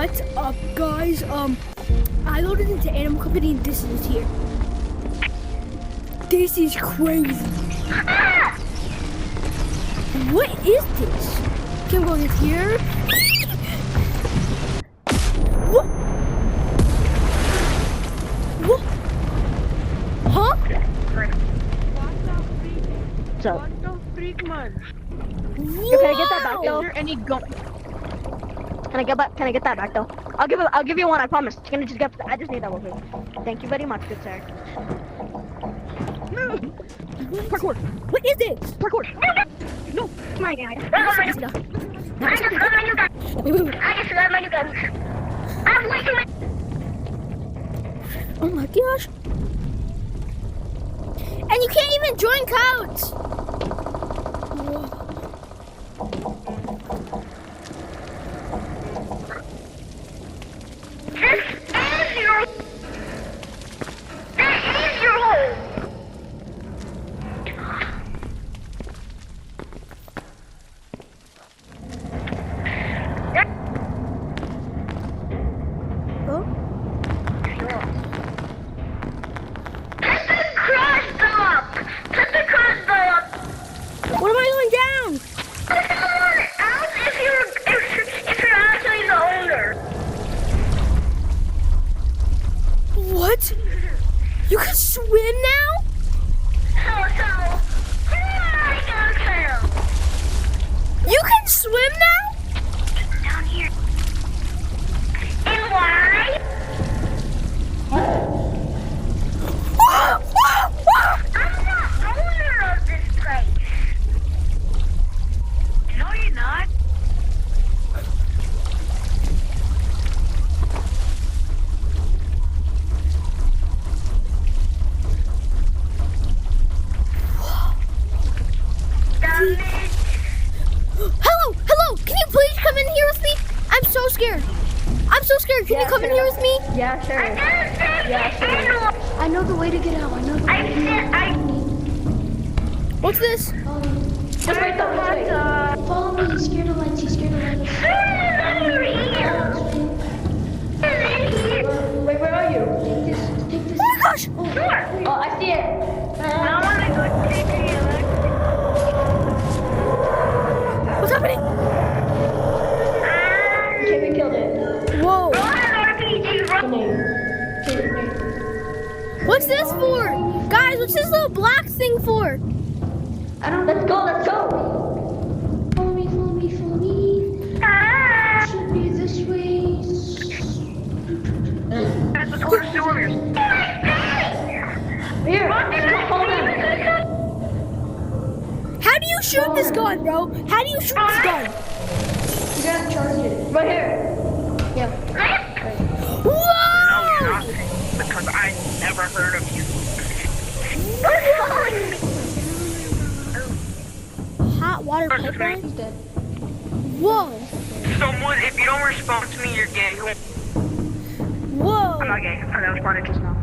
What's up, guys? I loaded into Animal Company and this is here. This is crazy. What is this? Can we go in here? What? What? Huh? So, What the freak, man? yo, can I get that back Is though? there any gun? Can I get that back though? I'll give you one, I promise. Can I just need that one, please. Thank you very much, good sir. Parkour! What is this? Parkour! No. My God. I just got my new gun. Wait. I just got my new gun. I'm way too much. Oh my gosh. And you can't even join counts. Whoa. This is your home. Oh. Put the crossbow up. What am I going down? Put someone else if you're actually the owner. What? You can swim now? So, who am I gonna kill? You can swim now? Down here. And why? I'm the owner of this place. No, you're not. Hello, can you please come in here with me? I'm so scared. Can you come in here with me? Yeah, sure. I know the way to get out. I know the way to get out. What's this? Just wait though, just wait. Follow me. He's scared of lights. He's scared of lights. Wait, where are you? Take this. Oh my gosh! Oh, I see it. I want to go take the What's happening? Okay, we killed it. Whoa! What's this for? Guys, what's this little black thing for? I don't. Let's go. Follow me. Should be this way. That's the core sewers. Here, hold on. How do you shoot this gun, bro? How do you shoot this gun? You gotta charge it. Right here. Yeah. Whoa! Because I never heard of you. Hot water pipeline? He's dead. Whoa! Someone, if you don't respond to me, you're gay. Whoa! I'm not gay. I know responded just now.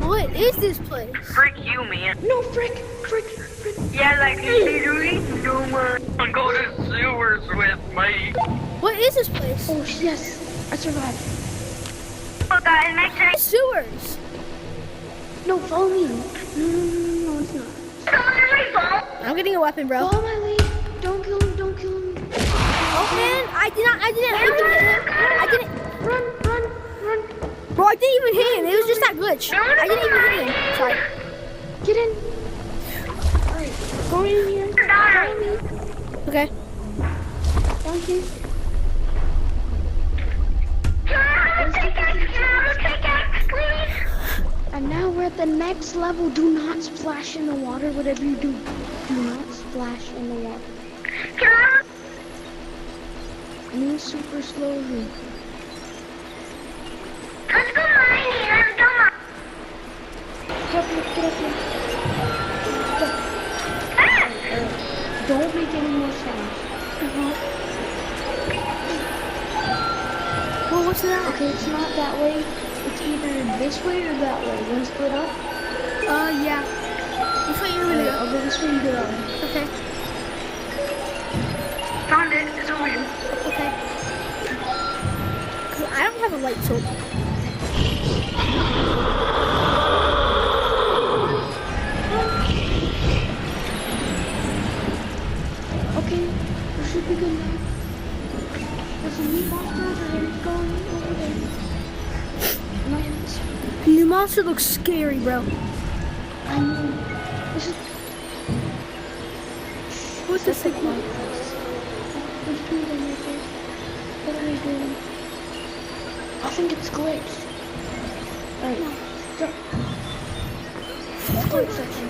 What is this place? Frick you, man. No, frick. Yeah, like literally no one. Go to sewers with me. What is this place? Oh yes, I survived. Oh, guys, next time. Sewers. No, follow me. No, it's not. I'm getting a weapon, bro. Follow my lead. Don't kill him. Oh man, I didn't hit him. Run. Bro, I didn't even hit him. It was just that glitch. I didn't even hit him. Sorry. Get in. Alright, go in here. Follow me. Okay. Down here. And now we're at the next level. Do not splash in the water. Whatever you do, do not splash in the water. Move super slowly. Get up here. Go. Don't make any more sounds. Well, what's that? Okay, it's not that way. It's either this way or that way. You want to split up? Yeah. Which way you're gonna Alright, go? I'll go this way, you go that way. Okay. Found it. It's over here. Okay. 'Cause I don't a light soap. Okay, we should be good now. There's some new monsters that are going over there. Nice. The new monster looks scary, bro. I know. This is What the such a fuck? bad place. There's two of them right there. What are we doing? I think it's glitched. Alright, stop. Glitch section.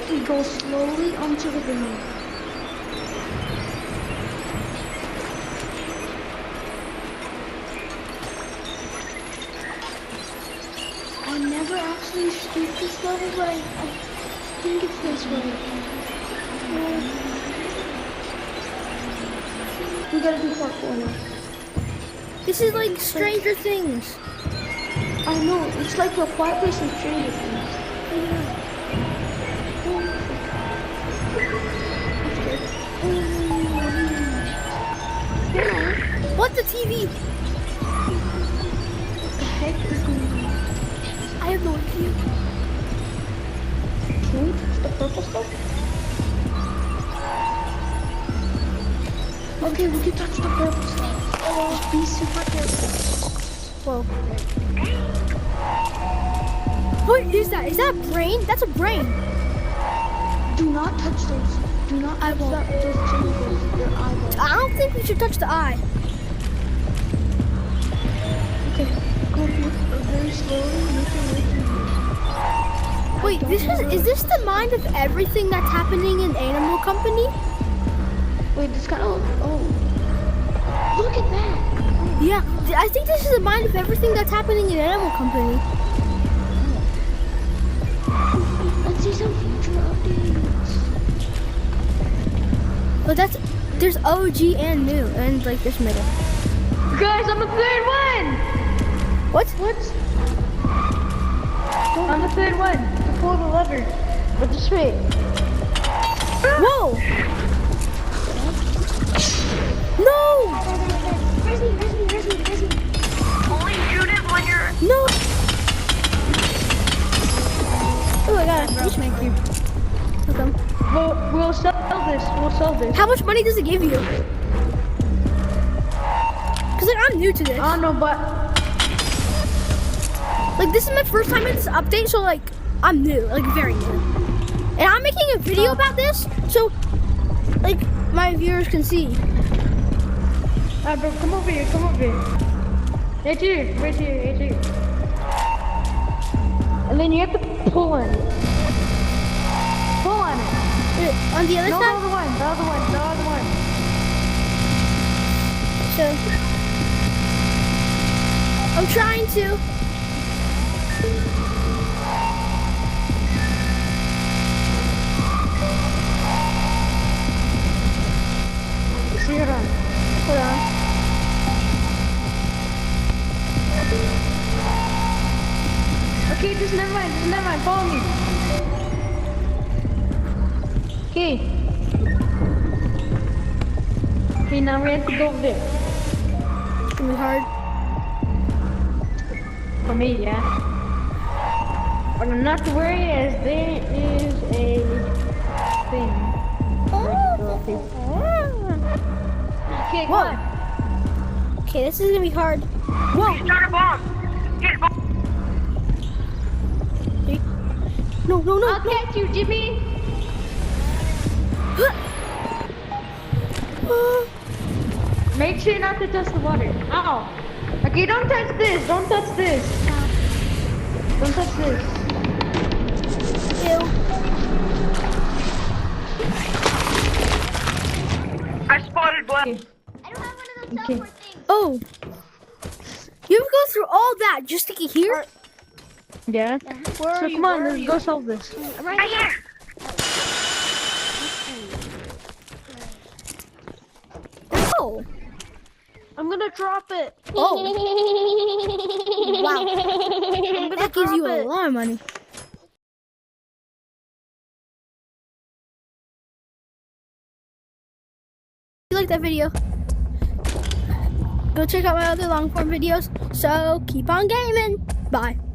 We go slowly onto the ground. I never actually skipped this level, but I think it's this way. We gotta do parkour now. This is like Stranger Things. I know, it's like a quiet place in Stranger Things. What the TV? The heck is going on? I have no idea. Can we touch the purple stuff? Okay, we can touch the purple stuff. Oh, be super careful. Whoa. What is that? Is that a brain? That's a brain. Do not touch those. Do not I touch won't. those tentacles. Your eyeballs. I don't think we should touch the eye. Okay, go very slowly. Make your way through here. Wait, is this the mind of everything that's happening in Animal Company? Wait, this kind of. Oh, look at that. Yeah, I think this is the mind of everything that's happening in Animal Company. Let's see some future updates. But there's OG and new, and like this middle. Guys, I'm the third one. What? I'm the third one. To pull the lever. But just wait. Whoa! No! Where's me? Only shoot it when you're. No! Oh, I got it. Thank you. Okay. We'll sell this. How much money does it give you? Cause like I'm new to this. I don't know, but Like this is my first time in this update, so like I'm new, like very new. And I'm making a video about this, so like my viewers can see. bro, come over here. Right here. And then you have to pull on it. Pull on it. On the other No, side. the other one. So I'm trying to. See it on. Hold on. Okay, just never mind. Follow me. Okay, now we have to go over there. It's gonna be hard. For me, yeah. But not to worry, as there is a thing. Okay, come Whoa. on. Okay, this is gonna be hard. Whoa! Start a bomb. Get a bomb. No! I'll catch you, Jimmy. Make sure not to touch the water. Ow. Okay, don't touch this. Don't touch this. Ew. I spotted black. Okay. Okay. Oh! You have to go through all that just to get here? Yeah. Where So come on, let's go solve this. Right here. Oh! I'm gonna drop it. Oh! Wow. That gives you a lot of money. liked that video, go check out my other long form videos. So keep on gaming. Bye.